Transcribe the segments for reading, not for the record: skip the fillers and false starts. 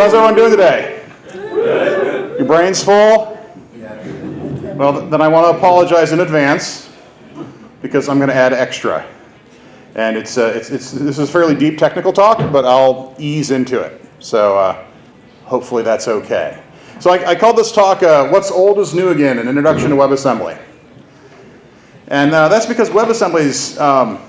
how's everyone doing today? Your brain's full? Well, then I want to apologize in advance because I'm going to add extra. And this is fairly deep technical talk, but I'll ease into it. So hopefully that's okay. So I called this talk, What's Old is New Again, an Introduction to WebAssembly. And that's because WebAssembly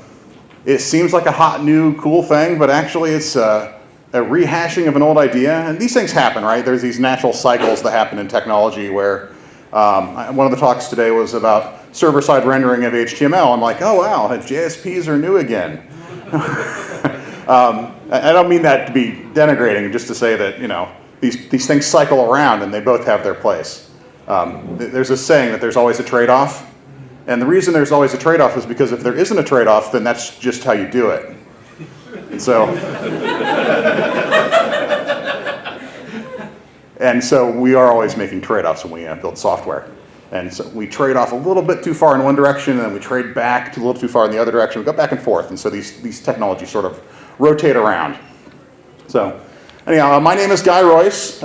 it seems like a hot, new, cool thing, but actually it's a rehashing of an old idea. And these things happen, right? There's these natural cycles that happen in technology where one of the talks today was about server-side rendering of HTML. I'm like, oh wow, JSPs are new again. I don't mean that to be denigrating, just to say that, you know, these things cycle around and they both have their place. There's a saying that there's always a trade-off. And the reason there's always a trade-off is because if there isn't a trade-off, then that's just how you do it. And so we are always making trade-offs when we build software. And so we trade off a little bit too far in one direction, and then we trade back a little too far in the other direction. We go back and forth, and so these technologies sort of rotate around. So anyhow, my name is Guy Royse.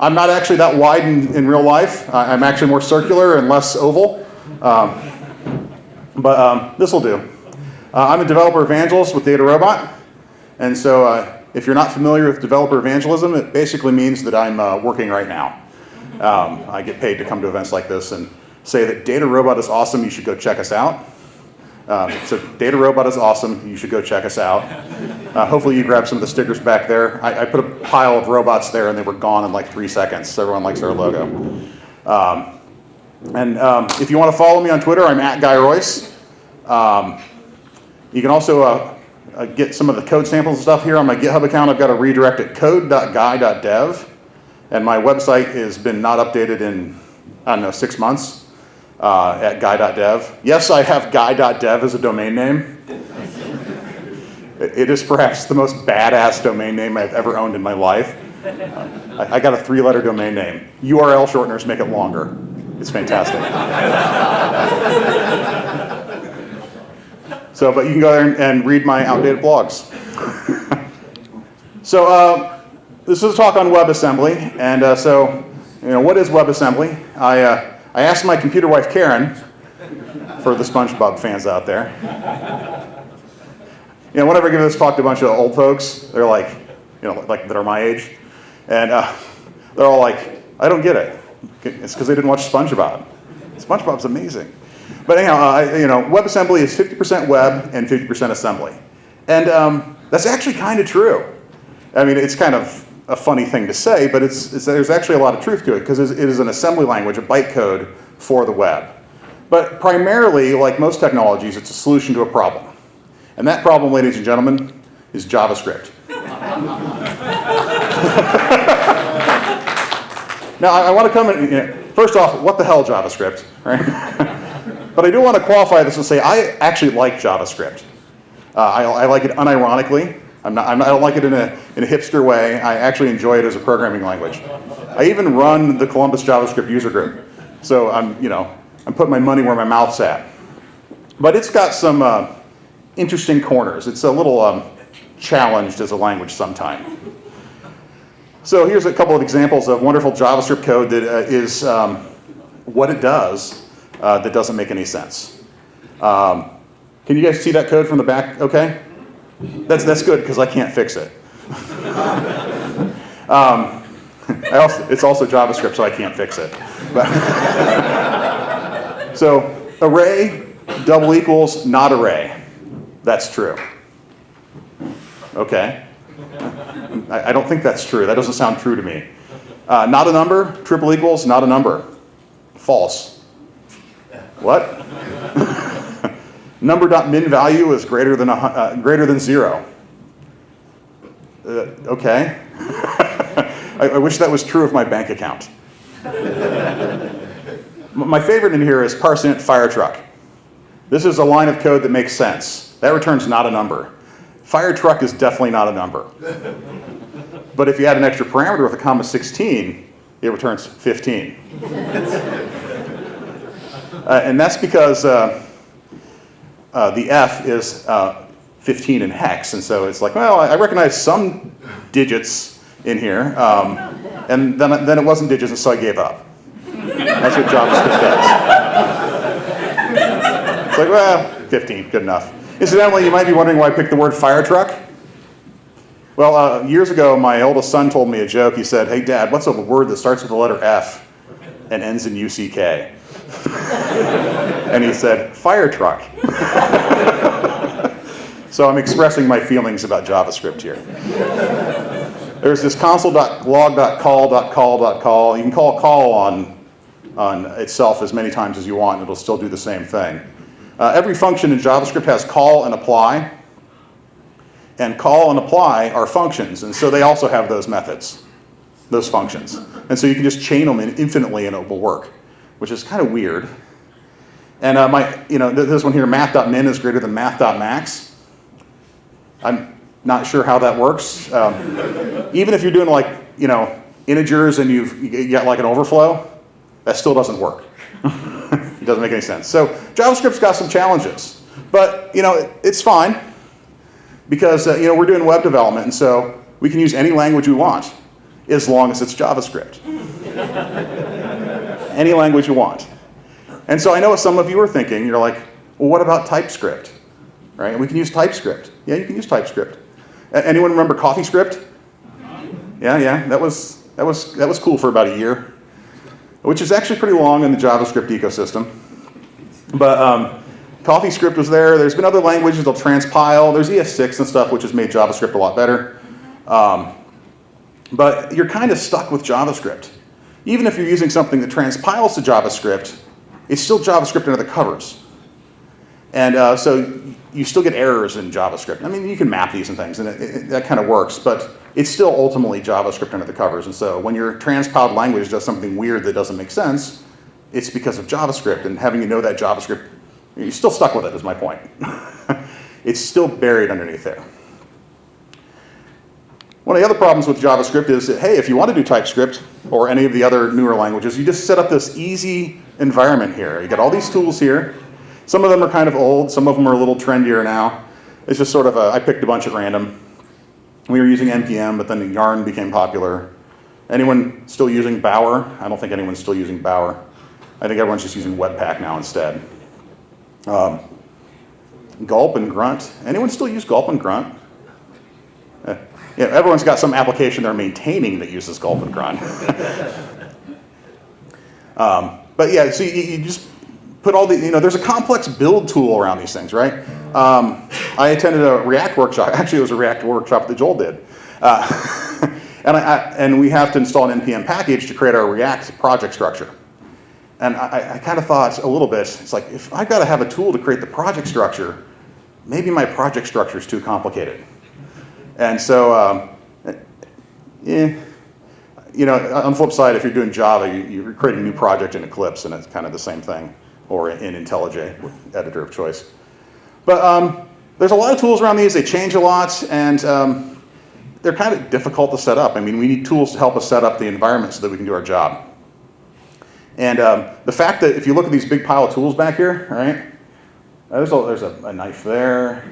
I'm not actually that wide in real life. I'm actually more circular and less oval. But this will do. I'm a developer evangelist with DataRobot. And so if you're not familiar with developer evangelism, it basically means that I'm working right now. I get paid to come to events like this and say that DataRobot is awesome, you should go check us out. So DataRobot is awesome, you should go check us out. Hopefully you grab some of the stickers back there. I put a pile of robots there and they were gone in like 3 seconds, so everyone likes our logo. If you want to follow me on Twitter, I'm @GuyRoyse. You can also get some of the code samples and stuff here on my GitHub account. I've got a redirect at code.guy.dev. And my website has been not updated in, I don't know, 6 months at guy.dev. Yes, I have guy.dev as a domain name. It is perhaps the most badass domain name I've ever owned in my life. I got a 3-letter domain name. URL shorteners make it longer. It's fantastic. But you can go there and read my outdated blogs. This is a talk on WebAssembly, and what is WebAssembly? I asked my computer wife Karen, for the SpongeBob fans out there. Whenever I give this talk to a bunch of old folks, they're like, like that are my age, and they're all like, I don't get it. It's because they didn't watch SpongeBob. SpongeBob's amazing. But anyhow, WebAssembly is 50% web and 50% assembly. And that's actually kind of true. I mean, it's kind of a funny thing to say, but there's actually a lot of truth to it, because it is an assembly language, a bytecode for the web. But primarily, like most technologies, it's a solution to a problem. And that problem, ladies and gentlemen, is JavaScript. Now, I want to come in, first off, what the hell JavaScript, right? But I do want to qualify this and say I actually like JavaScript. I like it unironically. I don't like it in a hipster way. I actually enjoy it as a programming language. I even run the Columbus JavaScript user group. So I'm putting my money where my mouth's at. But it's got some interesting corners. It's a little challenged as a language sometime. So here's a couple of examples of wonderful JavaScript code that is what it does that doesn't make any sense. Can you guys see that code from the back? Okay. That's good, because I can't fix it. It's also JavaScript, so I can't fix it. So array, double equals, not array. That's true. Okay. I don't think that's true. That doesn't sound true to me. Not a number, triple equals, not a number. False. What? Number.min value is greater than 0. Okay. I wish that was true of my bank account. My favorite in here is parse int fire truck. This is a line of code that makes sense. That returns not a number. Fire truck is definitely not a number. But if you add an extra parameter with a comma 16, it returns 15. And that's because the F is 15 in hex, and so it's like, well, I recognize some digits in here. And then it wasn't digits, and so I gave up. That's what JavaScript does. It's like, well, 15, good enough. Incidentally, you might be wondering why I picked the word fire truck. Well, years ago, my oldest son told me a joke. He said, hey, Dad, what's a word that starts with the letter F and ends in UCK? And he said, fire truck. So I'm expressing my feelings about JavaScript here. There's this console.log.call.call.call. You can call on itself as many times as you want, and it'll still do the same thing. Every function in JavaScript has call and apply. And call and apply are functions, and so they also have those methods, those functions. And so you can just chain them infinitely and it will work, which is kind of weird. And this one here, math.min is greater than math.max. I'm not sure how that works. Even if you're doing integers and you get like an overflow, that still doesn't work. It doesn't make any sense. So JavaScript's got some challenges, but it's fine. Because we're doing web development, and so we can use any language we want, as long as it's JavaScript. Any language you want. And so I know what some of you are thinking. You're like, well, what about TypeScript? Right? We can use TypeScript. Yeah, you can use TypeScript. Anyone remember CoffeeScript? Yeah. That was cool for about a year, which is actually pretty long in the JavaScript ecosystem. But CoffeeScript was there. There's been other languages, they'll transpile. There's ES6 and stuff, which has made JavaScript a lot better. But you're kind of stuck with JavaScript. Even if you're using something that transpiles to JavaScript, it's still JavaScript under the covers. And so you still get errors in JavaScript. I mean, you can map these and things, and that kind of works, but it's still ultimately JavaScript under the covers. And so when your transpiled language does something weird that doesn't make sense, it's because of JavaScript, and having to know that JavaScript, you're still stuck with it, is my point. It's still buried underneath there. One of the other problems with JavaScript is that, hey, if you want to do TypeScript or any of the other newer languages, you just set up this easy environment here. You got all these tools here. Some of them are kind of old. Some of them are a little trendier now. It's just sort of I picked a bunch at random. We were using NPM, but then Yarn became popular. Anyone still using Bower? I don't think anyone's still using Bower. I think everyone's just using Webpack now instead. Gulp and Grunt. Anyone still use Gulp and Grunt? Yeah, everyone's got some application they're maintaining that uses Gulp and Grunt. But yeah, so you just put all the, there's a complex build tool around these things, right? I attended a React workshop. Actually, it was a React workshop that Joel did. And we have to install an NPM package to create our React project structure. And I kind of thought a little bit, it's like, if I've got to have a tool to create the project structure, maybe my project structure is too complicated. And so, on the flip side, if you're doing Java, you're creating a new project in Eclipse, and it's kind of the same thing, or in IntelliJ, editor of choice. But there's a lot of tools around these. They change a lot, and they're kind of difficult to set up. I mean, we need tools to help us set up the environment so that we can do our job. And the fact that if you look at these big pile of tools back here, right? There's a knife there.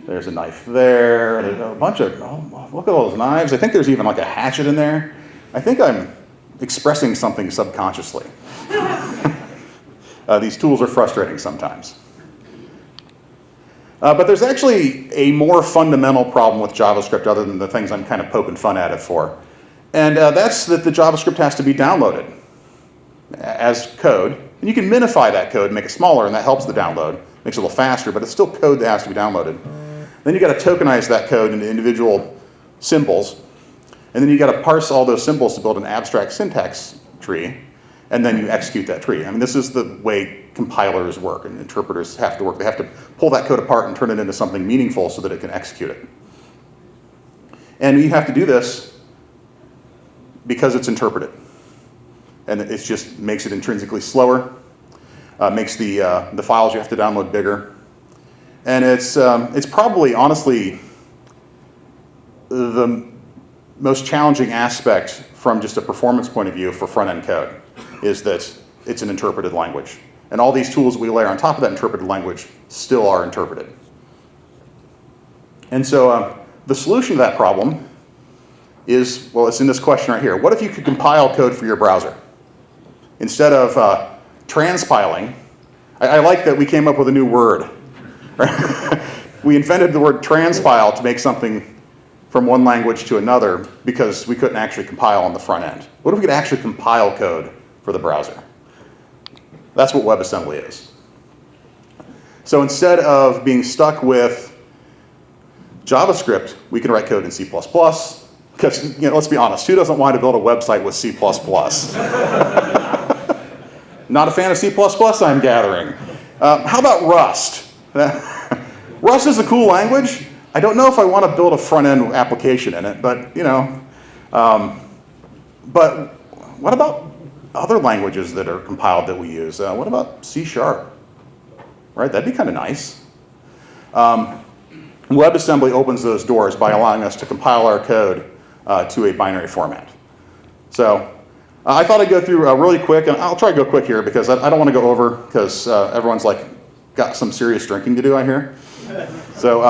There's a knife there. There's a bunch of, look at all those knives. I think there's even like a hatchet in there. I think I'm expressing something subconsciously. These tools are frustrating sometimes. But there's actually a more fundamental problem with JavaScript other than the things I'm kind of poking fun at it for. And that's that the JavaScript has to be downloaded as code. And you can minify that code and make it smaller, and that helps the download. Makes it a little faster, but it's still code that has to be downloaded. Then you got to tokenize that code into individual symbols. And then you got to parse all those symbols to build an abstract syntax tree. And then you execute that tree. I mean, this is the way compilers work and interpreters have to work. They have to pull that code apart and turn it into something meaningful so that it can execute it. And you have to do this because it's interpreted. And it just makes it intrinsically slower, makes the files you have to download bigger. And it's probably, honestly, the most challenging aspect from just a performance point of view for front-end code is that it's an interpreted language. And all these tools we layer on top of that interpreted language still are interpreted. And so the solution to that problem is, well, it's in this question right here. What if you could compile code for your browser? Instead of transpiling, I like that we came up with a new word. Right? We invented the word transpile to make something from one language to another because we couldn't actually compile on the front end. What if we could actually compile code for the browser? That's what WebAssembly is. So instead of being stuck with JavaScript, we can write code in C++. Because, let's be honest, who doesn't want to build a website with C++? Not a fan of C++, I'm gathering. How about Rust? Rust is a cool language. I don't know if I want to build a front-end application in it, but, but what about other languages that are compiled that we use? What about C#? Right, that'd be kind of nice. WebAssembly opens those doors by allowing us to compile our code to a binary format. So I thought I'd go through really quick, and I'll try to go quick here because I don't want to go over because everyone's got some serious drinking to do, I hear. So,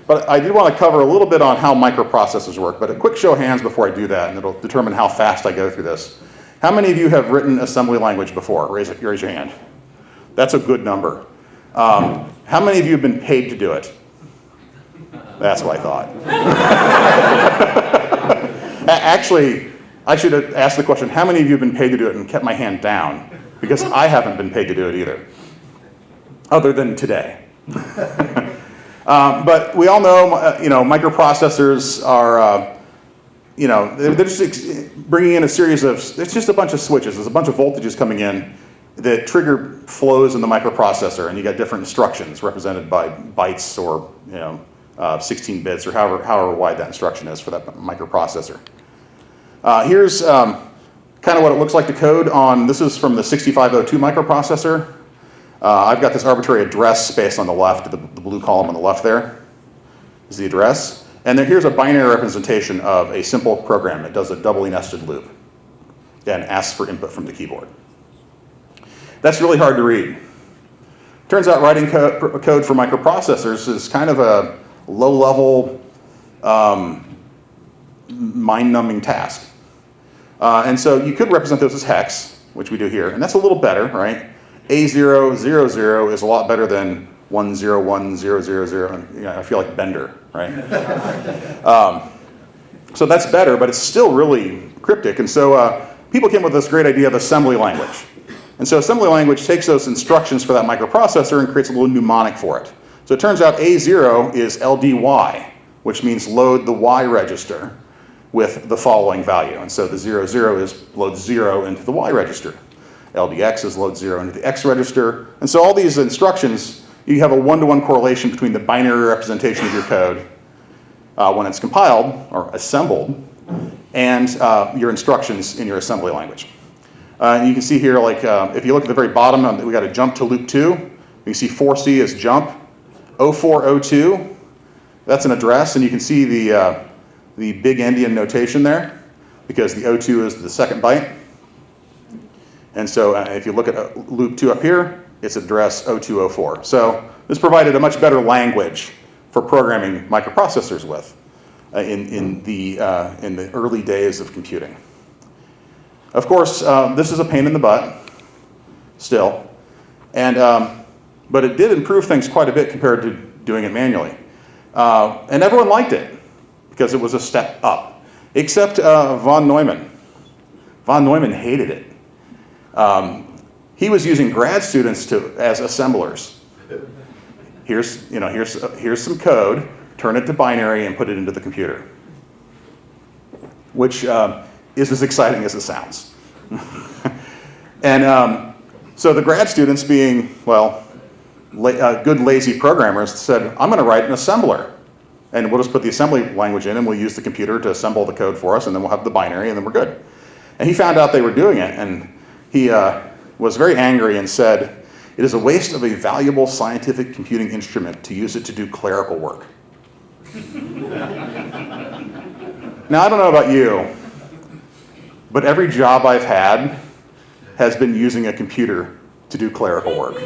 but I did want to cover a little bit on how microprocessors work, but a quick show of hands before I do that, and it'll determine how fast I go through this. How many of you have written assembly language before? Raise your hand. That's a good number. How many of you have been paid to do it? That's what I thought. Actually, I should have asked the question, how many of you have been paid to do it and kept my hand down? Because I haven't been paid to do it either, other than today. But we all know, microprocessors are, they're just bringing in a series of, it's just a bunch of switches. There's a bunch of voltages coming in that trigger flows in the microprocessor, and you got different instructions represented by bytes or 16 bits or however wide that instruction is for that microprocessor. Here's kind of what it looks like to code on. This is from the 6502 microprocessor. I've got this arbitrary address space on the left, the blue column on the left there is the address. And then here's a binary representation of a simple program. It does a doubly nested loop and asks for input from the keyboard. That's really hard to read. Turns out writing code for microprocessors is kind of a low-level, mind-numbing task. And so you could represent those as hex, which we do here, and that's a little better, right? A000 is a lot better than 101000. I feel like Bender, right? So that's better, but it's still really cryptic. And so people came up with this great idea of assembly language. And so assembly language takes those instructions for that microprocessor and creates a little mnemonic for it. So it turns out A0 is LDY, which means load the Y register with the following value. And so the 00 is load 0 into the Y register. LDX is load 0 into the X register. And so all these instructions, you have a one-to-one correlation between the binary representation of your code when it's compiled or assembled and your instructions in your assembly language. And you can see here, if you look at the very bottom, we got a jump to loop 2. You can see 4C is jump. 0402, that's an address, and you can see the big endian notation there because the 02 is the second byte. And so if you look at loop 2 up here, it's address 0204. So this provided a much better language for programming microprocessors with in the early days of computing. Of course, this is a pain in the butt still, but it did improve things quite a bit compared to doing it manually. And everyone liked it because it was a step up, except von Neumann. Von Neumann hated it. He was using grad students as assemblers. Here's some code, turn it to binary and put it into the computer, which is as exciting as it sounds. And so the grad students, being, good lazy programmers, said, I'm going to write an assembler. And we'll just put the assembly language in and we'll use the computer to assemble the code for us, and then we'll have the binary and then we're good. And he found out they were doing it, and he was very angry and said, it is a waste of a valuable scientific computing instrument to use it to do clerical work. Now, I don't know about you, but every job I've had has been using a computer to do clerical work.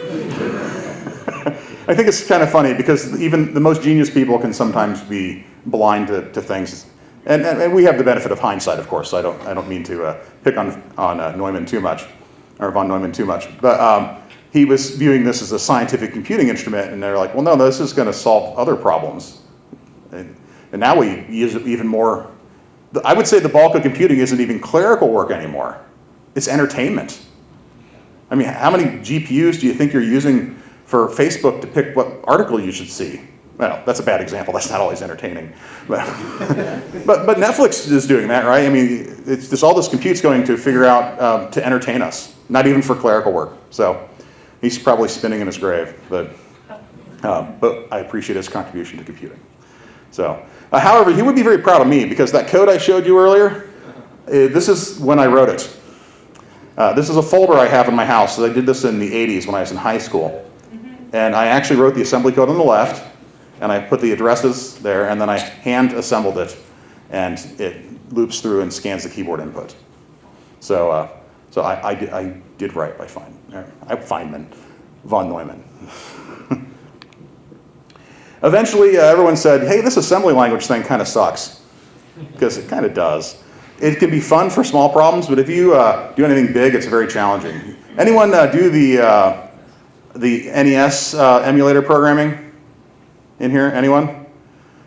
I think it's kind of funny because even the most genius people can sometimes be blind to things. And we have the benefit of hindsight, of course. So I don't mean to pick on Neumann too much, or von Neumann too much. But he was viewing this as a scientific computing instrument, and they're like, well, no, this is going to solve other problems. And now we use it even more. I would say the bulk of computing isn't even clerical work anymore. It's entertainment. I mean, how many GPUs do you think you're using for Facebook to pick what article you should see? Well, that's a bad example. That's not always entertaining. But Netflix is doing that, right? I mean, it's just all this compute's going to figure out to entertain us, not even for clerical work. So he's probably spinning in his grave, but I appreciate his contribution to computing. So, however, he would be very proud of me because that code I showed you earlier, this is when I wrote it. This is a folder I have in my house. So I did this in the 80s when I was in high school. And I actually wrote the assembly code on the left, and I put the addresses there, and then I hand assembled it, and it loops through and scans the keyboard input. So I did write by Feynman, von Neumann. Eventually, everyone said, hey, this assembly language thing kind of sucks, because it kind of does. It can be fun for small problems, but if you do anything big, it's very challenging. Anyone do the NES emulator programming in here? Anyone?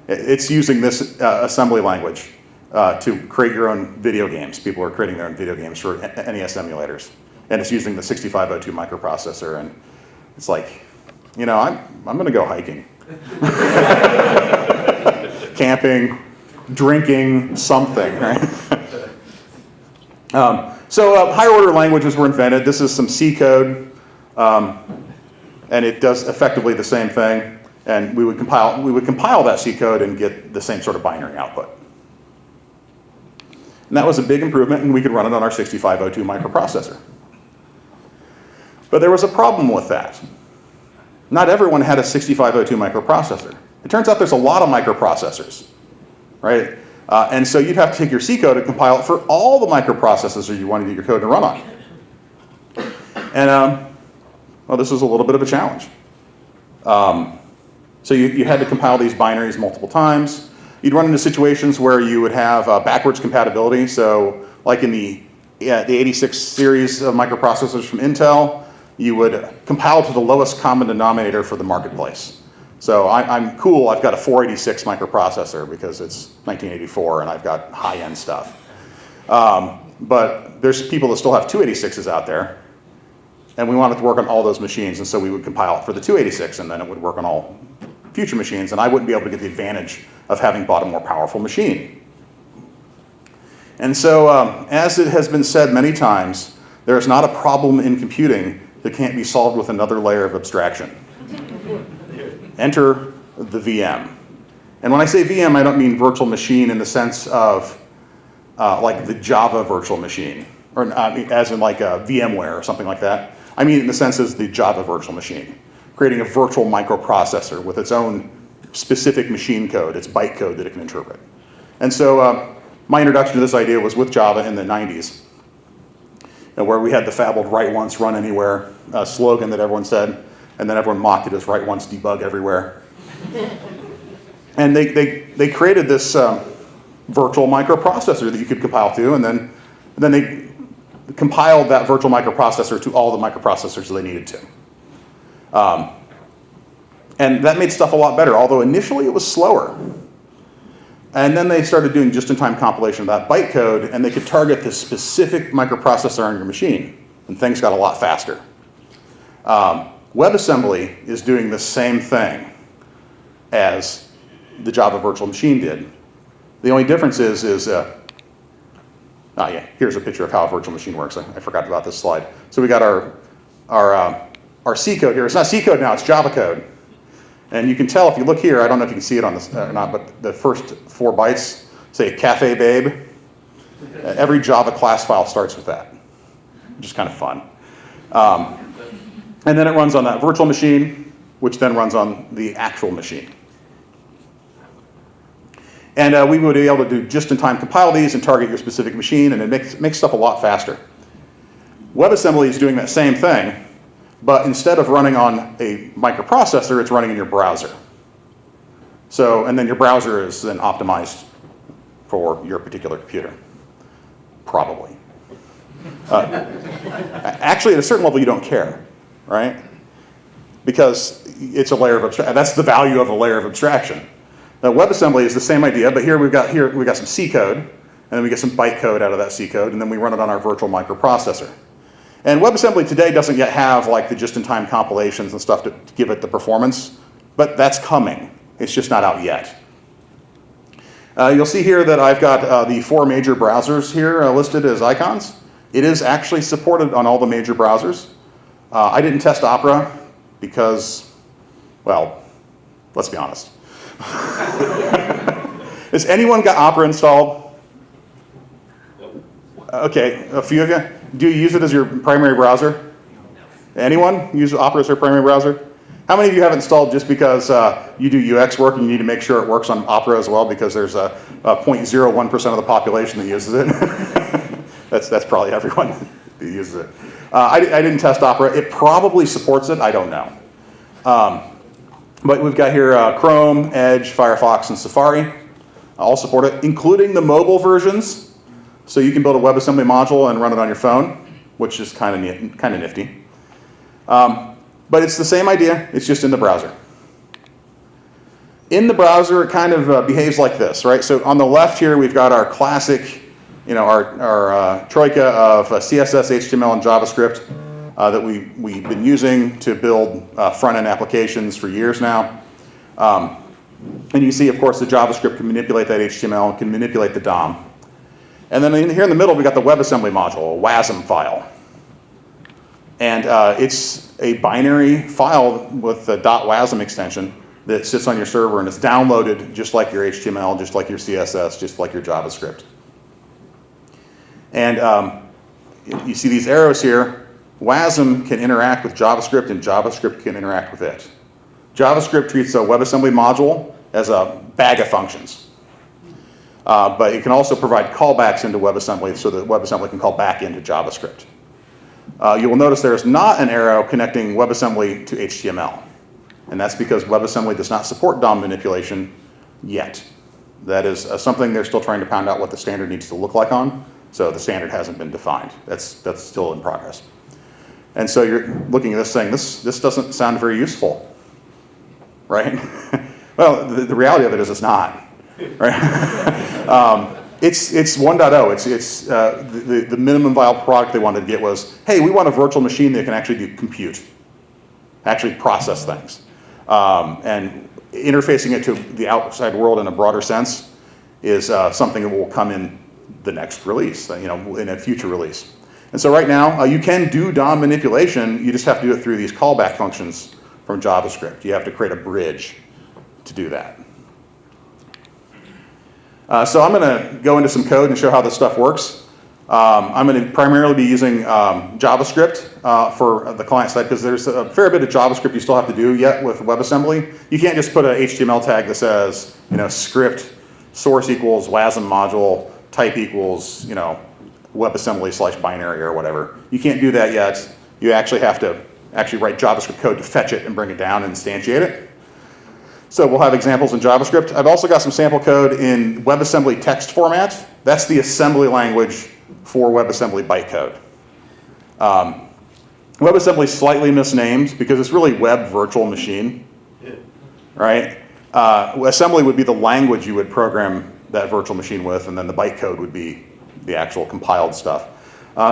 It's using this assembly language to create your own video games. People are creating their own video games for NES emulators. And it's using the 6502 microprocessor. And it's like, you know, I'm going to go hiking. Camping, drinking, something, right? So higher order languages were invented. This is some C code. And it does effectively the same thing. And we would compile that C code and get the same sort of binary output. And that was a big improvement, and we could run it on our 6502 microprocessor. But there was a problem with that. Not everyone had a 6502 microprocessor. It turns out there's a lot of microprocessors, right? And so you'd have to take your C code and compile it for all the microprocessors you wanted your code to run on. And well, this was a little bit of a challenge. So you had to compile these binaries multiple times. You'd run into situations where you would have backwards compatibility. So like in the 86 series of microprocessors from Intel, you would compile to the lowest common denominator for the marketplace. So I'm cool, I've got a 486 microprocessor because it's 1984 and I've got high-end stuff. But there's people that still have 286s out there, and we wanted to work on all those machines, and so we would compile it for the 286, and then it would work on all future machines, and I wouldn't be able to get the advantage of having bought a more powerful machine. And so, as it has been said many times, there is not a problem in computing that can't be solved with another layer of abstraction. Enter the VM. And when I say VM, I don't mean virtual machine in the sense of like the Java virtual machine, or as in like a VMware or something like that. I mean in the sense as the Java virtual machine, creating a virtual microprocessor with its own specific machine code, its byte code that it can interpret. And so my introduction to this idea was with Java in the 90s, where we had the fabled write once, run anywhere slogan that everyone said, and then everyone mocked it as write once, debug everywhere. And they created this virtual microprocessor that you could compile to, and then they compiled that virtual microprocessor to all the microprocessors they needed to. And that made stuff a lot better, although initially it was slower. And then they started doing just-in-time compilation of that byte code, and they could target the specific microprocessor on your machine, and things got a lot faster. WebAssembly is doing the same thing as the Java virtual machine did. The only difference is here's a picture of how a virtual machine works. I forgot about this slide. So we got our C code here. It's not C code now, it's Java code. And you can tell if you look here, I don't know if you can see it on this or not, but the first 4 bytes say Cafe Babe. Every Java class file starts with that, which is kind of fun. And then it runs on that virtual machine, which then runs on the actual machine. And we would be able to do just-in-time compile these and target your specific machine, and it makes stuff a lot faster. WebAssembly is doing that same thing, but instead of running on a microprocessor, it's running in your browser. So, and then your browser is then optimized for your particular computer. Probably. Actually, at a certain level, you don't care, right? Because it's a layer of abstraction. That's the value of a layer of abstraction. Now, WebAssembly is the same idea, but here we've got some C code, and then we get some bytecode out of that C code, and then we run it on our virtual microprocessor. And WebAssembly today doesn't yet have like the just-in-time compilations and stuff to give it the performance, but that's coming. It's just not out yet. You'll see here that I've got the 4 major browsers here listed as icons. It is actually supported on all the major browsers. I didn't test Opera because, well, let's be honest. Has anyone got Opera installed? Okay, a few of you. Do you use it as your primary browser? Anyone use Opera as their primary browser? How many of you have installed just because you do UX work and you need to make sure it works on Opera as well because there's a 0.01% of the population that uses it? That's probably everyone who uses it. I didn't test Opera. It probably supports it. I don't know. But we've got here Chrome, Edge, Firefox, and Safari. All support it, including the mobile versions. So you can build a WebAssembly module and run it on your phone, which is kind of nifty. But it's the same idea. It's just in the browser. In the browser, it kind of behaves like this, right? So on the left here, we've got our classic, our troika of CSS, HTML, and JavaScript that we've been using to build front-end applications for years now. And you see, of course, the JavaScript can manipulate that HTML, can manipulate the DOM. And then here in the middle, we got the WebAssembly module, a WASM file. And it's a binary file with the .wasm extension that sits on your server and is downloaded just like your HTML, just like your CSS, just like your JavaScript. And you see these arrows here. WASM can interact with JavaScript, and JavaScript can interact with it. JavaScript treats a WebAssembly module as a bag of functions. But it can also provide callbacks into WebAssembly so that WebAssembly can call back into JavaScript. You will notice there is not an arrow connecting WebAssembly to HTML. And that's because WebAssembly does not support DOM manipulation yet. That is something they're still trying to pound out what the standard needs to look like on. So the standard hasn't been defined. That's still in progress. And so you're looking at this saying, this doesn't sound very useful, right? Well, the reality of it is it's not, right? It's 1.0. It's the minimum viable product they wanted to get was, hey, we want a virtual machine that can actually do compute, actually process things. And interfacing it to the outside world in a broader sense is something that will come in the next release, in a future release. And so right now, you can do DOM manipulation. You just have to do it through these callback functions from JavaScript. You have to create a bridge to do that. So I'm going to go into some code and show how this stuff works. I'm going to primarily be using JavaScript for the client side because there's a fair bit of JavaScript you still have to do yet with WebAssembly. You can't just put an HTML tag that says, script source equals WASM module, type equals, WebAssembly / binary or whatever. You can't do that yet. You actually have to write JavaScript code to fetch it and bring it down and instantiate it. So we'll have examples in JavaScript. I've also got some sample code in WebAssembly Text Format. That's the assembly language for WebAssembly bytecode. WebAssembly is slightly misnamed because it's really web virtual machine, right? Assembly would be the language you would program that virtual machine with, and then the bytecode would be the actual compiled stuff.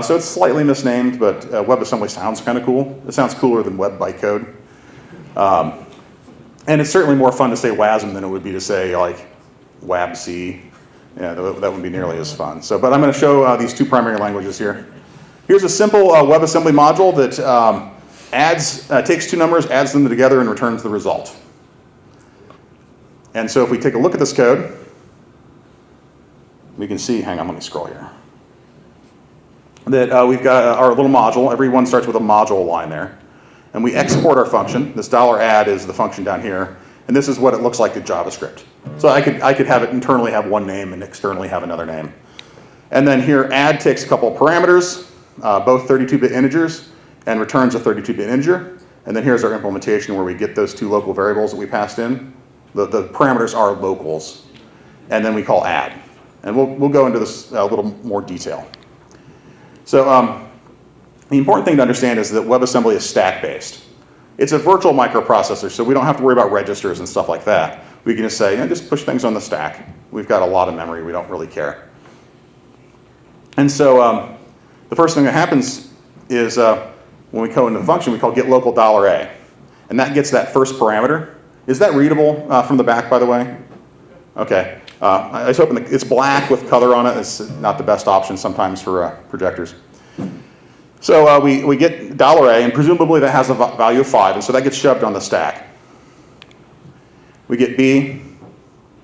So it's slightly misnamed, but WebAssembly sounds kind of cool. It sounds cooler than web bytecode. And it's certainly more fun to say WASM than it would be to say like WABC. Yeah, that wouldn't be nearly as fun. But I'm going to show these two primary languages here. Here's a simple WebAssembly module that takes two numbers, adds them together, and returns the result. And so if we take a look at this code, we can see, hang on, let me scroll here, that we've got our little module. Every one starts with a module line there. And we export our function. This $add is the function down here. And this is what it looks like to JavaScript. So I could have it internally have one name and externally have another name. And then here, add takes a couple of parameters, both 32-bit integers, and returns a 32-bit integer. And then here's our implementation where we get those two local variables that we passed in. The parameters are locals. And then we call add. And we'll go into this a little more detail. So the important thing to understand is that WebAssembly is stack-based. It's a virtual microprocessor, so we don't have to worry about registers and stuff like that. We can just say, just push things on the stack. We've got a lot of memory. We don't really care. And so the first thing that happens is when we go into the function, we call get local $A. And that gets that first parameter. Is that readable from the back, by the way? Okay. I was hoping it's black with color on it. It's not the best option sometimes for projectors. So we get $A, and presumably that has a value of 5, and so that gets shoved on the stack. We get B,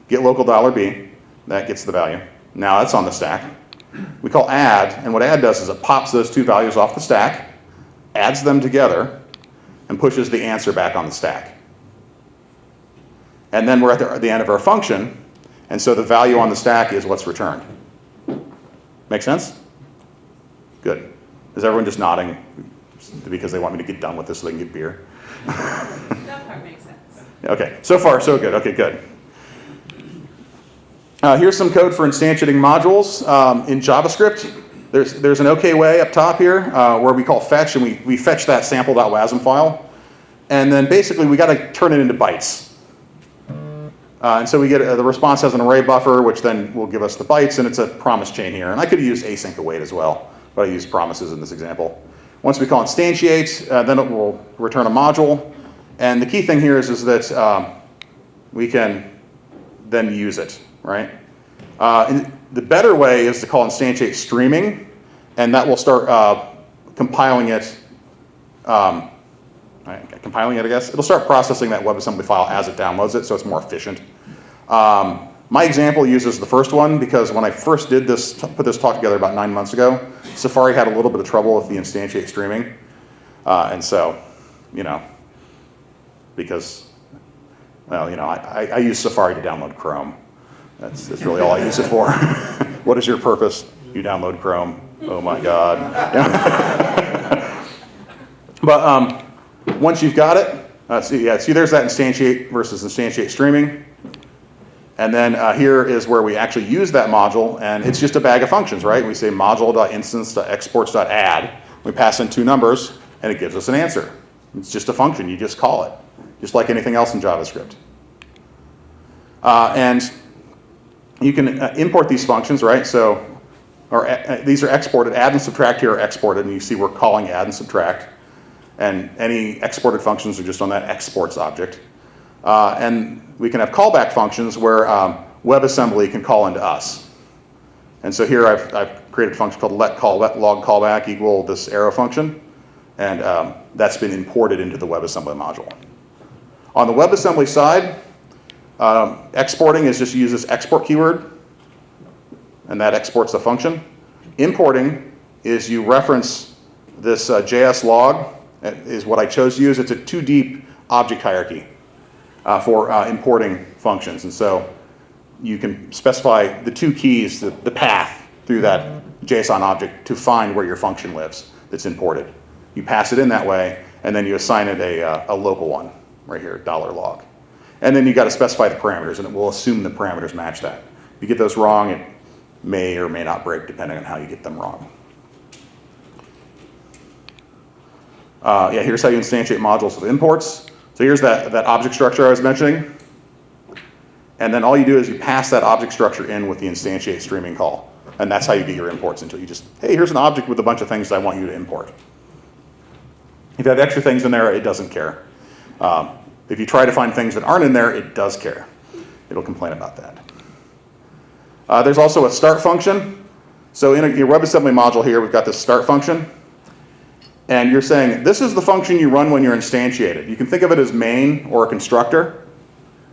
get local $B. That gets the value. Now that's on the stack. We call add, and what add does is it pops those two values off the stack, adds them together, and pushes the answer back on the stack. And then we're at the end of our function, and so the value on the stack is what's returned. Make sense? Good. Is everyone just nodding because they want me to get done with this so they can get beer? That part makes sense. Okay, so far so good. Okay, good. Here's some code for instantiating modules in JavaScript. There's an OK way up top here where we call fetch, and we fetch that sample.wasm file. And then basically we got to turn it into bytes. And so we get the response has an array buffer, which then will give us the bytes, and it's a promise chain here. And I could use async await as well, but I use promises in this example. Once we call instantiate, then it will return a module. And the key thing here is that we can then use it, right? The better way is to call instantiate streaming, and that will start compiling it, I guess. It'll start processing that WebAssembly file as it downloads it, so it's more efficient. My example uses the first one because when I first did this, put this talk together about 9 months ago, Safari had a little bit of trouble with the instantiate streaming. And so, because, I use Safari to download Chrome. That's really all I use it for. What is your purpose? You download Chrome. Oh my God. But once you've got it, see there's that instantiate versus instantiate streaming. And then here is where we actually use that module, and it's just a bag of functions, right? We say module.instance.exports.add. We pass in 2 numbers, and it gives us an answer. It's just a function. You just call it, just like anything else in JavaScript. And you can import these functions, right? So, these are exported. Add and subtract here are exported, and you see we're calling add and subtract. And any exported functions are just on that exports object. And we can have callback functions where WebAssembly can call into us. And so here I've created a function called let log callback equal this arrow function. And that's been imported into the WebAssembly module. On the WebAssembly side, exporting is just use this export keyword, and that exports the function. Importing is you reference this JS log, is what I chose to use. It's a 2-deep object hierarchy for importing functions. And so you can specify the 2 keys, the path through that JSON object to find where your function lives that's imported. You pass it in that way, and then you assign it a local one, right here, $log. And then you got to specify the parameters, and it will assume the parameters match that. If you get those wrong, it may or may not break depending on how you get them wrong. Here's how you instantiate modules with imports. So here's that object structure I was mentioning. And then all you do is you pass that object structure in with the instantiate streaming call. And that's how you get your imports into it. You just, hey, here's an object with a bunch of things that I want you to import. If you have extra things in there, it doesn't care. If you try to find things that aren't in there, it does care. It'll complain about that. There's also a start function. So in your WebAssembly module here, we've got this start function. And you're saying, this is the function you run when you're instantiated. You can think of it as main or a constructor.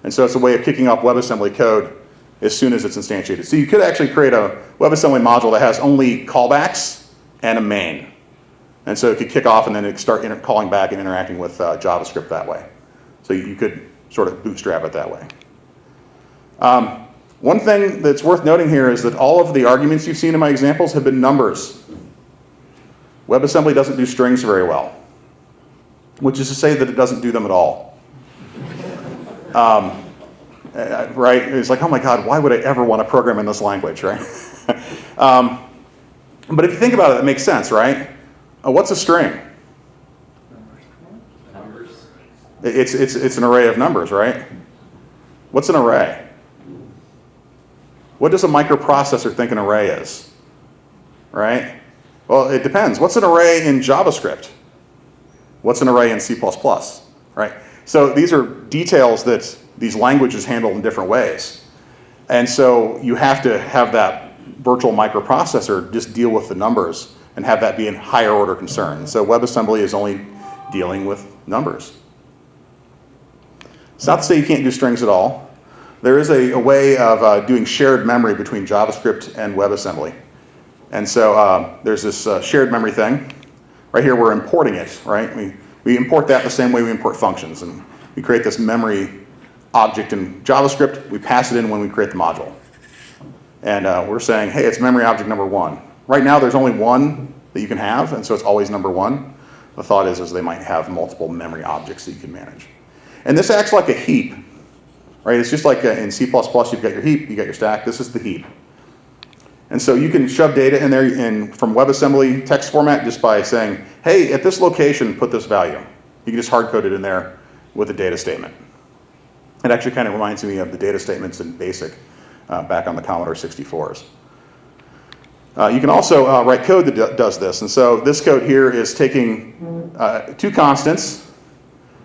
And so it's a way of kicking off WebAssembly code as soon as it's instantiated. So you could actually create a WebAssembly module that has only callbacks and a main. And so it could kick off and then it start calling back and interacting with JavaScript that way. So you could sort of bootstrap it that way. One thing that's worth noting here is that all of the arguments you've seen in my examples have been numbers. WebAssembly doesn't do strings very well, which is to say that it doesn't do them at all. right? It's like, oh my God, why would I ever want to program in this language, right? But if you think about it, it makes sense, right? What's a string? Numbers. It's an array of numbers, right? What's an array? What does a microprocessor think an array is? Right? Well, it depends. What's an array in JavaScript? What's an array in C++? Right? So these are details that these languages handle in different ways. And so you have to have that virtual microprocessor just deal with the numbers and have that be a higher order concern. So WebAssembly is only dealing with numbers. It's not to say you can't do strings at all. There is a way of doing shared memory between JavaScript and WebAssembly. And so there's this shared memory thing. Right here we're importing it, right? We import that the same way we import functions. And we create this memory object in JavaScript. We pass it in when we create the module. And we're saying, hey, it's memory object number 1. Right now there's only one that you can have, and so it's always number 1. The thought is they might have multiple memory objects that you can manage. And this acts like a heap, right? It's just like in C++, you've got your heap, you got your stack. This is the heap. And so you can shove data in there from WebAssembly text format just by saying, hey, at this location, put this value. You can just hard code it in there with a data statement. It actually kind of reminds me of the data statements in BASIC back on the Commodore 64s. You can also write code that does this. And so this code here is taking 2 constants.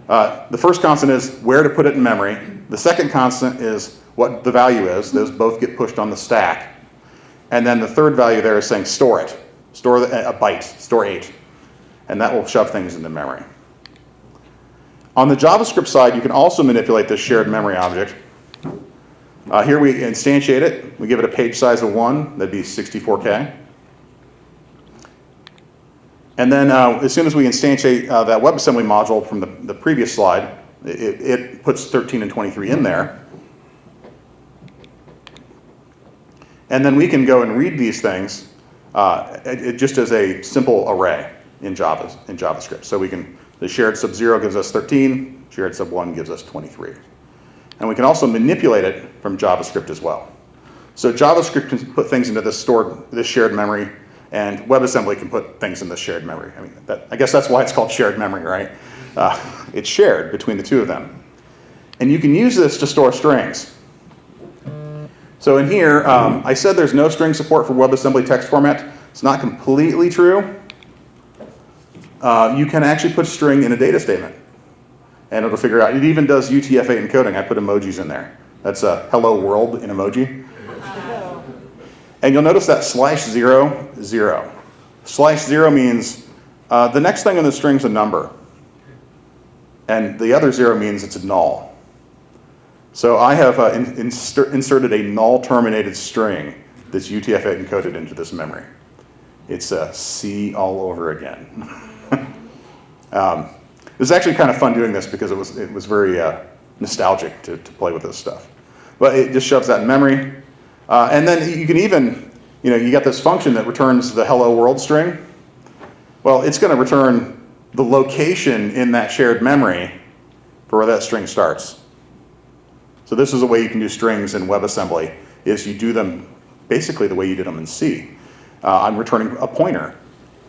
The first constant is where to put it in memory. The second constant is what the value is. Those both get pushed on the stack. And then the third value there is saying store it. Store a byte, store 8. And that will shove things into memory. On the JavaScript side, you can also manipulate this shared memory object. Here we instantiate it. We give it a page size of 1. That'd be 64K. And then as soon as we instantiate that WebAssembly module from the previous slide, it puts 13 and 23 in there. And then we can go and read these things just as a simple array in JavaScript. So we can, the shared sub 0 gives us 13, shared sub 1 gives us 23. And we can also manipulate it from JavaScript as well. So JavaScript can put things into this shared memory, and WebAssembly can put things in this shared memory. I mean, I guess that's why it's called shared memory, right? It's shared between the two of them. And you can use this to store strings. So in here, I said there's no string support for WebAssembly text format. It's not completely true. You can actually put string in a data statement, and it'll figure out. It even does UTF-8 encoding. I put emojis in there. That's a hello world in emoji. And you'll notice that /0, 0. /0 means the next thing in the string is a number, and the other 0 means it's a null. So I have inserted a null-terminated string that's UTF-8 encoded into this memory. It's a C all over again. It was actually kind of fun doing this because it was very nostalgic to play with this stuff. But it just shoves that in memory. And then you can even, you got this function that returns the hello world string. Well, it's going to return the location in that shared memory for where that string starts. So this is a way you can do strings in WebAssembly, is you do them basically the way you did them in C. I'm returning a pointer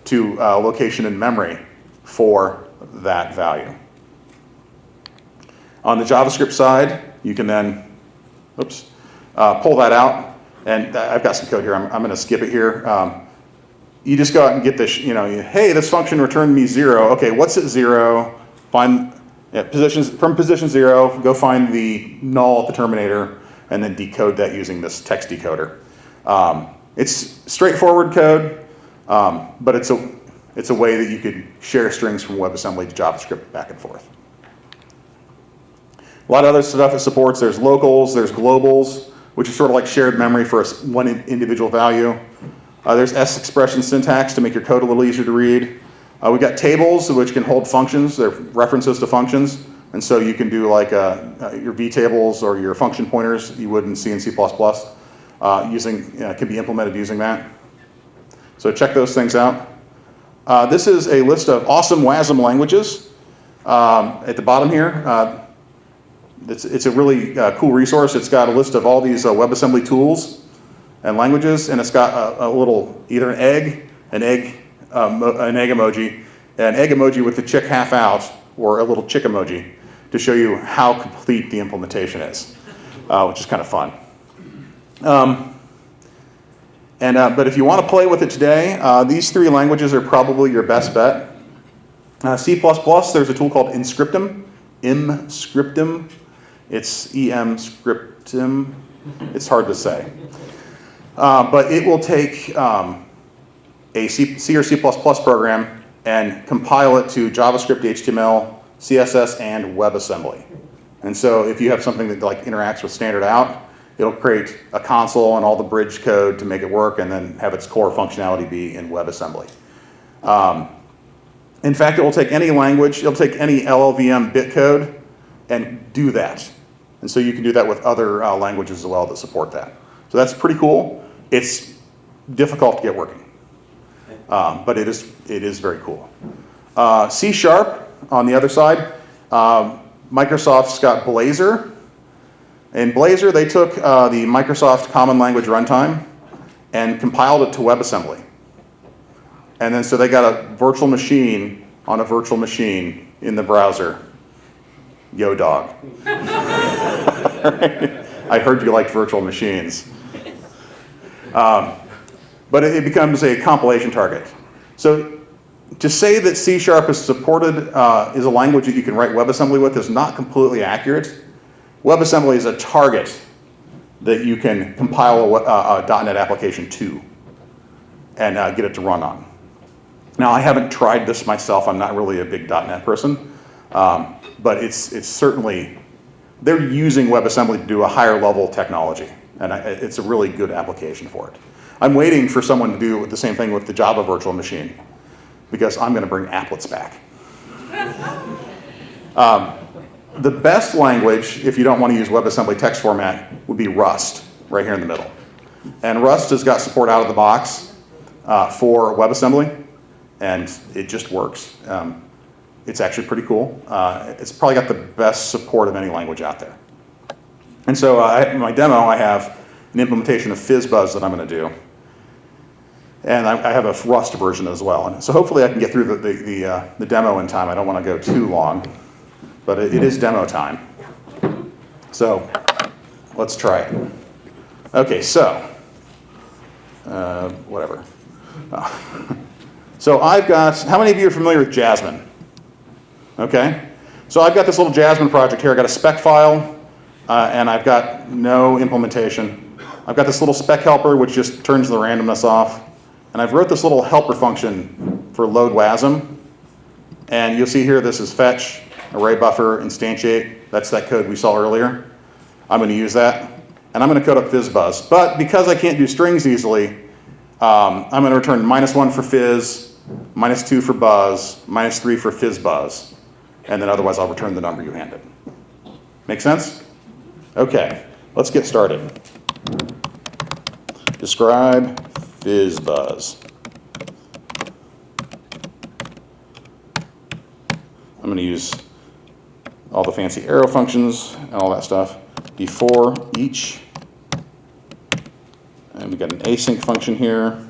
to a location in memory for that value. On the JavaScript side, you can then, pull that out. And I've got some code here. I'm going to skip it here. You just go out and get this, hey, this function returned me 0. Okay, what's at 0? Find from position 0, go find the null at the terminator, and then decode that using this text decoder. It's straightforward code, but it's a way that you could share strings from WebAssembly to JavaScript back and forth. A lot of other stuff it supports. There's locals, there's globals, which is sort of like shared memory for one individual value. There's S expression syntax to make your code a little easier to read. We've got tables, which can hold functions. They're references to functions. And so you can do like your vtables or your function pointers you would in C and C++. Can be implemented using that. So check those things out. This is a list of awesome WASM languages. At the bottom here, it's a really cool resource. It's got a list of all these WebAssembly tools and languages, and it's got a little, either an egg emoji, an egg emoji with the chick half out, or a little chick emoji to show you how complete the implementation is, which is kind of fun. But if you want to play with it today, these three languages are probably your best bet. C++, there's a tool called Inscriptum. It's EM Scriptum. It's hard to say. But it will take a C or C++ program and compile it to JavaScript, HTML, CSS, and WebAssembly. And so if you have something that like interacts with standard out, it'll create a console and all the bridge code to make it work, and then have its core functionality be in WebAssembly. In fact, it will take any language, it'll take any LLVM bit code and do that. And so you can do that with other languages as well that support that. So that's pretty cool. It's difficult to get working, but it is very cool. C# on the other side, Microsoft's got Blazor. In Blazor, they took the Microsoft Common Language Runtime and compiled it to WebAssembly. And then so they got a virtual machine on a virtual machine in the browser. Yo, dog. I heard you liked virtual machines. But it becomes a compilation target. So to say that C# is supported, is a language that you can write WebAssembly with is not completely accurate. WebAssembly is a target that you can compile a .NET application to and get it to run on. Now, I haven't tried this myself. I'm not really a big .NET person, but it's certainly, they're using WebAssembly to do a higher level technology, and it's a really good application for it. I'm waiting for someone to do the same thing with the Java virtual machine, because I'm going to bring applets back. The best language, if you don't want to use WebAssembly text format, would be Rust, right here in the middle. And Rust has got support out of the box for WebAssembly, and it just works. It's actually pretty cool. It's probably got the best support of any language out there. And so in my demo, I have an implementation of FizzBuzz that I'm going to do. And I have a Rust version as well. And so hopefully I can get through the demo in time. I don't want to go too long, but it is demo time. So let's try it. Okay, so whatever. So I've got, how many of you are familiar with Jasmine? Okay, so I've got this little Jasmine project here. I've got a spec file, and I've got no implementation. I've got this little spec helper, which just turns the randomness off. And I've wrote this little helper function for load WASM. And you'll see here, this is fetch, array buffer, instantiate. That's that code we saw earlier. I'm going to use that. And I'm going to code up FizzBuzz. But because I can't do strings easily, I'm going to return -1 for fizz, -2 for buzz, -3 for FizzBuzz. And then otherwise, I'll return the number you handed. Make sense? Okay, let's get started. Describe FizzBuzz. I'm going to use all the fancy arrow functions and all that stuff. Before each. And we've got an async function here.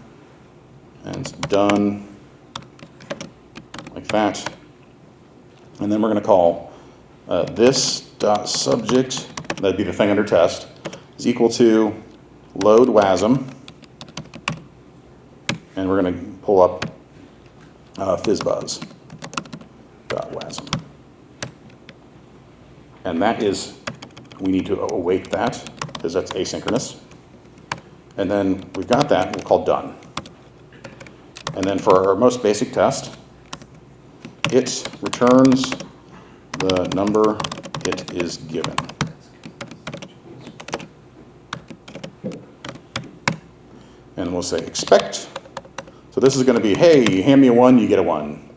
And it's done like that. And then we're going to call this.subject, that'd be the thing under test, is equal to load WASM. And we're going to pull up FizzBuzz.wasm. And that is, we need to await that, because that's asynchronous. And then we've got that, we'll call done. And then for our most basic test, it returns the number it is given. And we'll say expect. So this is going to be, hey, you hand me a 1, you get a 1.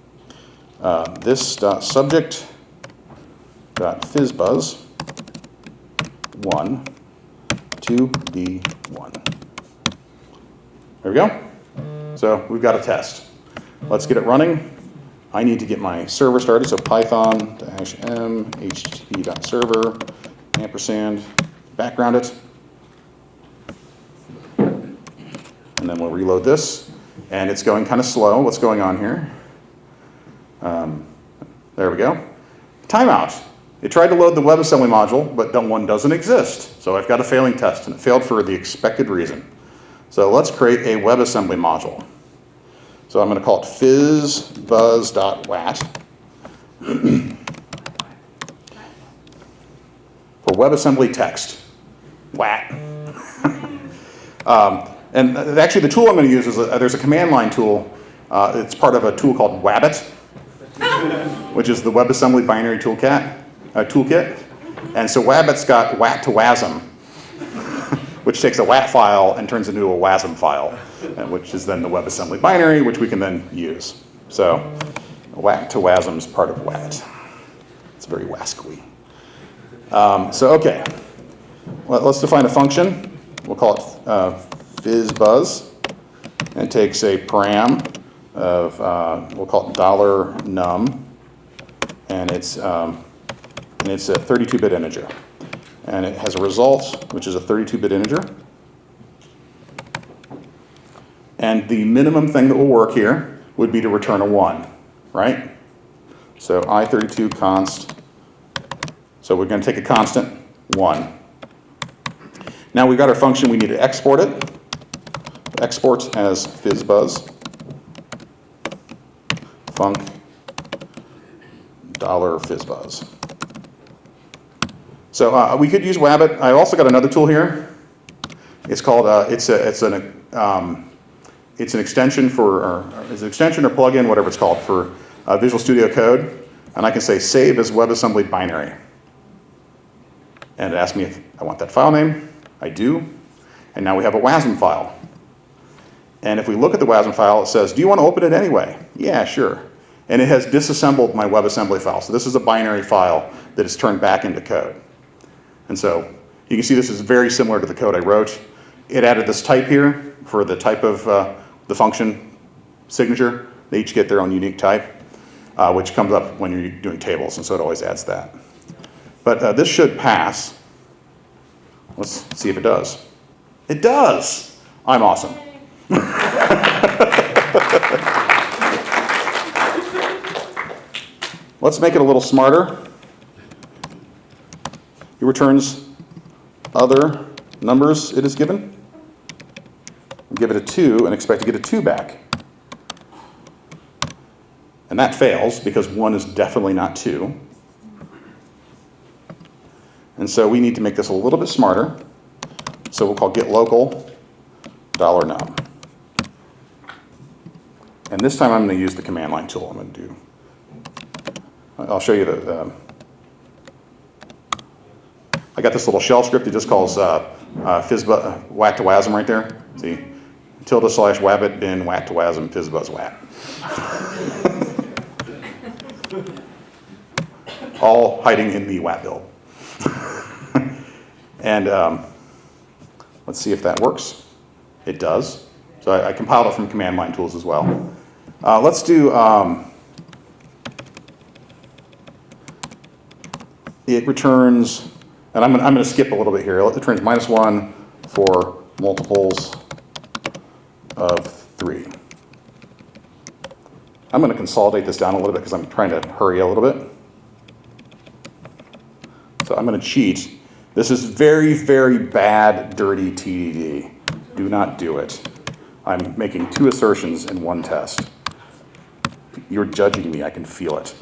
This.subject.fizzbuzz 1 to be 1. There we go. So we've got a test. Let's get it running. I need to get my server started, so python-m http.server ampersand, background it. And then we'll reload this. And it's going kind of slow. What's going on here? There we go. Timeout. It tried to load the WebAssembly module, but one doesn't exist. So I've got a failing test, and it failed for the expected reason. So let's create a WebAssembly module. So I'm going to call it fizzbuzz.wat for WebAssembly text. WAT. And actually, the tool I'm going to use is there's a command line tool. It's part of a tool called Wabbit, which is the WebAssembly binary toolkit. And so Wabbit's got WAT to WASM, which takes a WAT file and turns into a WASM file, which is then the WebAssembly binary, which we can then use. So WAT to WASM is part of WAT. It's very wascally. Okay. Let's define a function. We'll call it fizzbuzz. And it takes a param of, we'll call it $num, and it's a 32-bit integer. And it has a result, which is a 32-bit integer. And the minimum thing that will work here would be to return a 1, right? So I32 const. So we're going to take a constant, 1. Now we've got our function, we need to export it. Export as fizzbuzz. Func $fizzbuzz. So we could use Wabbit. I also got another tool here. It's called it's an extension for or plugin, whatever it's called, for Visual Studio Code, and I can say save as WebAssembly binary, and it asks me if I want that file name. I do, and now we have a WASM file. And if we look at the WASM file, it says, "Do you want to open it anyway?" Yeah, sure. And it has disassembled my WebAssembly file. So this is a binary file that is turned back into code. And so you can see this is very similar to the code I wrote. It added this type here for the type of the function signature. They each get their own unique type, which comes up when you're doing tables, and so it always adds that. But this should pass. Let's see if it does. It does! I'm awesome. Let's make it a little smarter. It returns other numbers it is given. Give it a 2 and expect to get a 2 back. And that fails because 1 is definitely not 2. And so we need to make this a little bit smarter. So we'll call get local $num. And this time I'm going to use the command line tool. I'm going to do. I'll show you the. I got this little shell script that just calls fizzbuzz whack to wasm right there. See, ~/wabbit bin whack to wasm fizzbuzz wat. All hiding in the wat build. And let's see if that works. It does. So I compiled it from command line tools as well. Let's do. It returns, and I'm going to skip a little bit here. It returns -1 for multiples of 3. I'm going to consolidate this down a little bit because I'm trying to hurry a little bit. So I'm going to cheat. This is very, very bad, dirty TDD. Do not do it. I'm making 2 assertions in 1 test. You're judging me. I can feel it.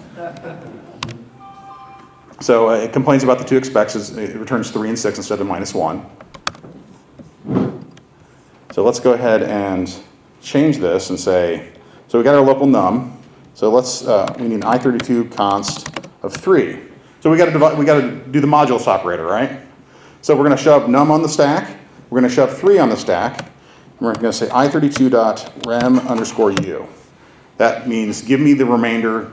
So it complains about the 2 expects. It returns 3 and 6 instead of -1. So let's go ahead and change this and say, so we got our local num. So let's we need an I32 const of 3. So we got to do the modules operator, right? So we're going to shove num on the stack. We're going to shove 3 on the stack. And we're going to say I32.rem_u. That means give me the remainder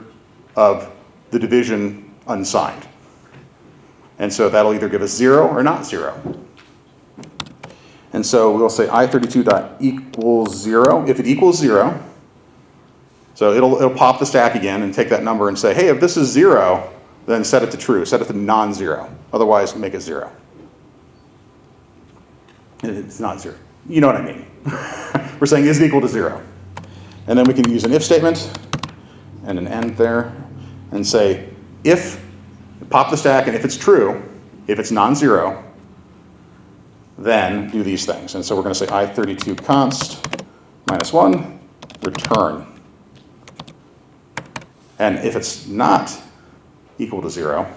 of the division unsigned. And so that'll either give us 0 or not 0. And so we'll say I32.equals 0. If it equals 0, so it'll pop the stack again and take that number and say, hey, if this is 0, then set it to true. Set it to non-zero. Otherwise, make it 0. It's not 0. You know what I mean. We're saying is it equal to 0. And then we can use an if statement and an end there and say if, pop the stack, and if it's true, if it's non-zero, then do these things. And so we're going to say I32 const -1 return. And if it's not equal to 0,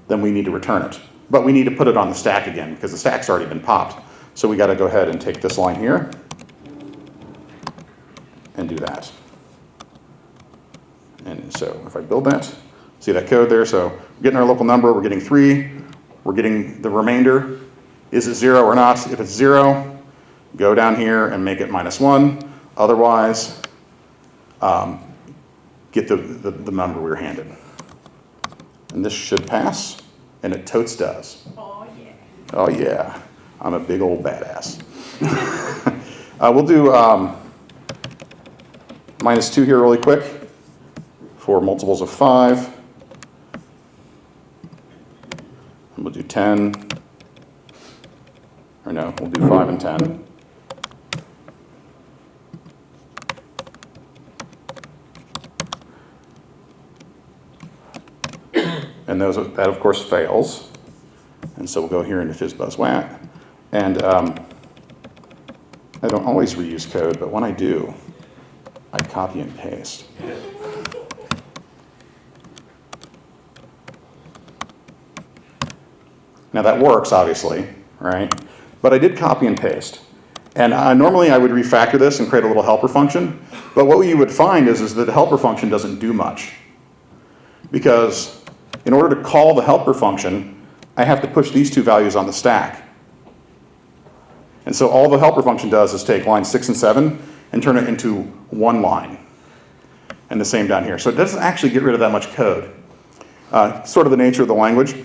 then we need to return it. But we need to put it on the stack again because the stack's already been popped. So we got to go ahead and take this line here and do that. And so if I build that, see that code there? So we're getting our local number, we're getting 3, we're getting the remainder. Is it 0 or not? If it's 0, go down here and make it -1. Otherwise, get the number we were handed. And this should pass, and it totes does. Oh, yeah. Oh yeah, I'm a big old badass. We'll do -2 here really quick for multiples of 5. And we'll do 10. Or no, we'll do 5 and 10. And that, of course, fails. And so we'll go here into FizzBuzzWat. And I don't always reuse code, but when I do, I copy and paste. Now that works, obviously, right? But I did copy and paste. And normally I would refactor this and create a little helper function. But what you would find is that the helper function doesn't do much. Because in order to call the helper function, I have to push these two values on the stack. And so all the helper function does is take lines 6 and 7 and turn it into one line. And the same down here. So it doesn't actually get rid of that much code. Sort of the nature of the language.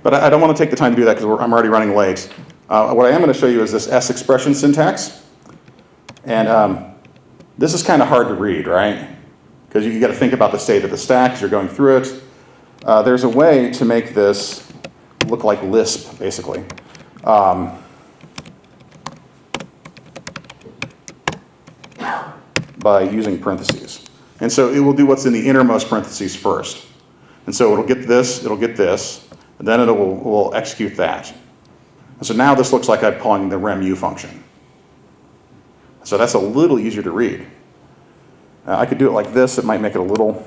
But I don't want to take the time to do that because I'm already running late. What I am going to show you is this S expression syntax. And this is kind of hard to read, right? Because you got to think about the state of the stack as you're going through it. There's a way to make this look like Lisp, basically. By using parentheses. And so it will do what's in the innermost parentheses first. And so it'll get this, and then it will execute that. And so now this looks like I'm calling the remu function. So that's a little easier to read. I could do it like this. It might make it a little...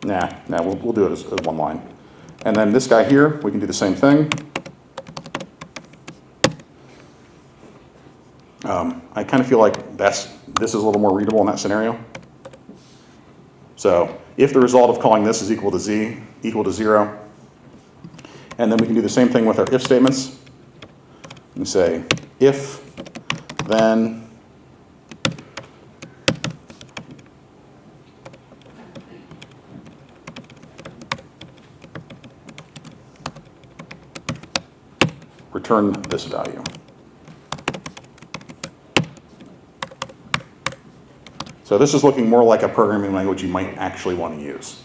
Nah, we'll do it as one line. And then this guy here, we can do the same thing. I kind of feel like this is a little more readable in that scenario. So if the result of calling this is equal to 0, and then we can do the same thing with our if statements. We say if, then, return this value. So this is looking more like a programming language you might actually want to use.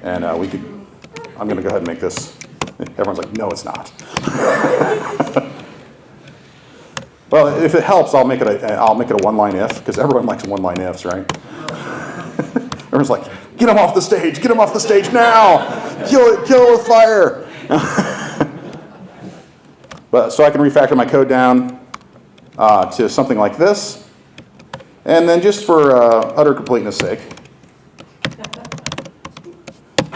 And I'm going to go ahead and make this. Everyone's like, no, it's not. Well, if it helps, I'll make it a one-line if, because everyone likes one-line ifs, right? Everyone's like, get him off the stage now! Kill it with fire! But so I can refactor my code down to something like this. And then just for utter completeness sake,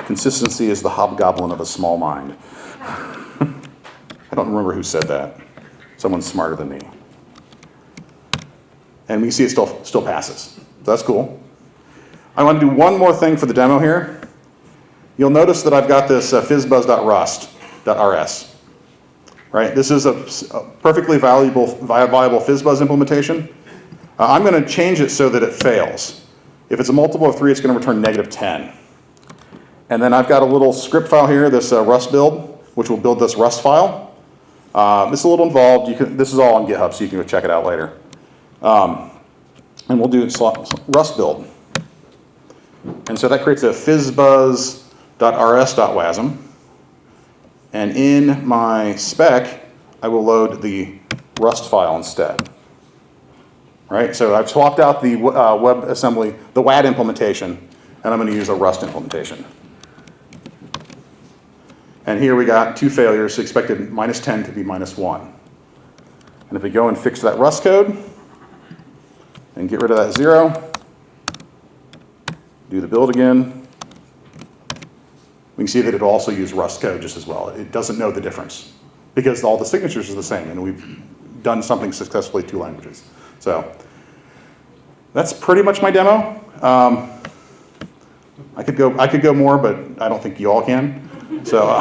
consistency is the hobgoblin of a small mind. I don't remember who said that. Someone smarter than me. And we see it still passes. So that's cool. I want to do one more thing for the demo here. You'll notice that I've got this fizzbuzz.rust.rs. Right? This is a perfectly viable fizzbuzz implementation. I'm going to change it so that it fails. If it's a multiple of 3, it's going to return -10. And then I've got a little script file here, this Rust build, which will build this Rust file. This is a little involved. This is all on GitHub, so you can go check it out later. And we'll do Rust build. And so that creates a fizzbuzz.rs.wasm. And in my spec, I will load the Rust file instead. Right? So I've swapped out the WebAssembly, the WAD implementation, and I'm going to use a Rust implementation. And here we got 2 failures, expected -10 to be -1. And if we go and fix that Rust code, and get rid of that 0, do the build again, we can see that it'll also use Rust code just as well. It doesn't know the difference, because all the signatures are the same, and we've done something successfully 2 languages. So that's pretty much my demo. I could go more, but I don't think you all can. So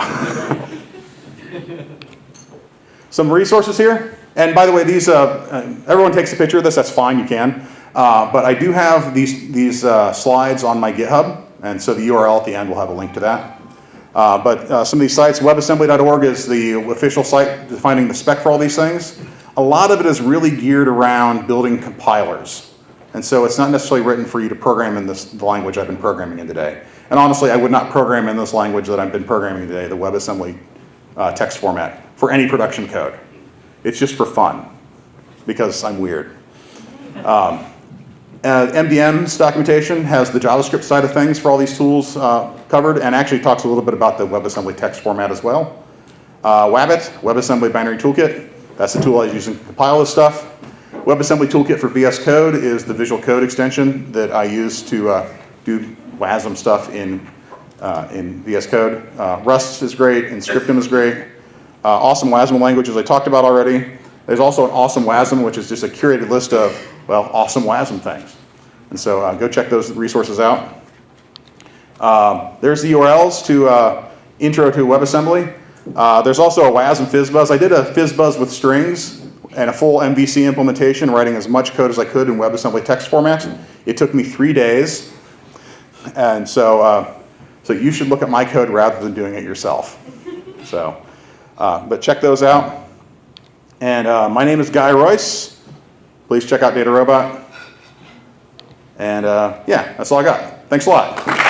some resources here. And by the way, these everyone takes a picture of this. That's fine, you can. But I do have these slides on my GitHub, and so the URL at the end will have a link to that. But some of these sites, WebAssembly.org is the official site defining the spec for all these things. A lot of it is really geared around building compilers. And so it's not necessarily written for you to program in the language I've been programming in today. And honestly, I would not program in this language that I've been programming today, the WebAssembly text format, for any production code. It's just for fun, because I'm weird. MDM's documentation has the JavaScript side of things for all these tools covered, and actually talks a little bit about the WebAssembly text format as well. Wabbit, WebAssembly Binary Toolkit, that's the tool I use to compile this stuff. WebAssembly Toolkit for VS Code is the Visual Code extension that I use to do WASM stuff in VS Code. Rust is great, and Scriptum is great. Awesome WASM languages I talked about already. There's also an awesome WASM, which is just a curated list of, well, awesome WASM things. And so go check those resources out. There's the URLs to Intro to WebAssembly. There's also a WASM FizzBuzz. I did a FizzBuzz with strings and a full MVC implementation, writing as much code as I could in WebAssembly text format. It took me 3 days. And so you should look at my code rather than doing it yourself. So, but check those out. And my name is Guy Royse. Please check out DataRobot. And yeah, that's all I got. Thanks a lot.